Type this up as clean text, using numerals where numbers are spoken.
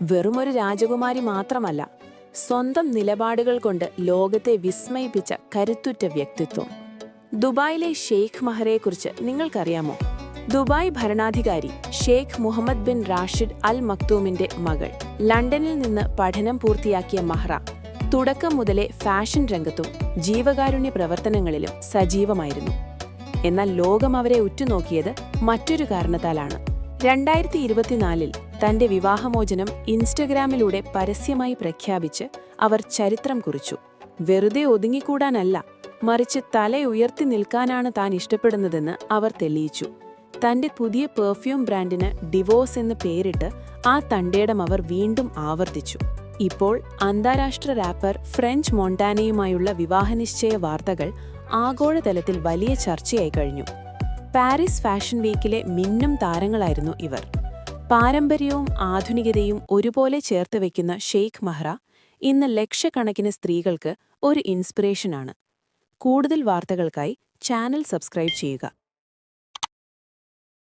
വെറുമൊരു രാജകുമാരി മാത്രമല്ല, സ്വന്തം നിലപാടുകൾ കൊണ്ട് ലോകത്തെ വിസ്മയിപ്പിച്ച കരുത്തുറ്റ വ്യക്തിത്വം. ദുബായിലെ ഷെയ്ഖ് മഹറയെക്കുറിച്ച് നിങ്ങൾക്കറിയാമോ? ദുബായ് ഭരണാധികാരി ഷെയ്ഖ് മുഹമ്മദ് ബിൻ റാഷിദ് അൽ മക്തൂമിന്റെ മകൾ. ലണ്ടനിൽ നിന്ന് പഠനം പൂർത്തിയാക്കിയ മഹ്റ തുടക്കം മുതലേ ഫാഷൻ രംഗത്തും ജീവകാരുണ്യ പ്രവർത്തനങ്ങളിലും സജീവമായിരുന്നു. എന്നാൽ ലോകം അവരെ ഉറ്റുനോക്കിയത് മറ്റൊരു കാരണത്താലാണ്. 2024 തന്റെ വിവാഹമോചനം ഇൻസ്റ്റഗ്രാമിലൂടെ പരസ്യമായി പ്രഖ്യാപിച്ച് അവർ ചരിത്രം കുറിച്ചു. വെറുതെ ഒതുങ്ങിക്കൂടാനല്ല, മറിച്ച് തല ഉയർത്തി നിൽക്കാനാണ് താൻ ഇഷ്ടപ്പെടുന്നതെന്ന് അവർ തെളിയിച്ചു. തന്റെ പുതിയ പെർഫ്യൂം ബ്രാൻഡിന് ഡിവോഴ്സ് എന്ന് പേരിട്ട് ആ തന്റേടം അവർ വീണ്ടും ആവർത്തിച്ചു. ഇപ്പോൾ അന്താരാഷ്ട്ര റാപ്പർ ഫ്രഞ്ച് മൊണ്ടാനയുമായുള്ള വിവാഹനിശ്ചയ വാർത്തകൾ ആഗോളതലത്തിൽ വലിയ ചർച്ചയായി കഴിഞ്ഞു. പാരീസ് ഫാഷൻ വീക്കിലെ മിന്നും താരങ്ങളായിരുന്നു ഇവർ. പാരമ്പര്യവും ആധുനികതയും ഒരുപോലെ ചേർത്ത് വയ്ക്കുന്ന ഷെയ്ഖ് മഹ്റ ഇന്ന് ലക്ഷക്കണക്കിന് സ്ത്രീകൾക്ക് ഒരു ഇൻസ്പിറേഷനാണ്. കൂടുതൽ വാർത്തകൾക്കായി ചാനൽ സബ്സ്ക്രൈബ് ചെയ്യുക.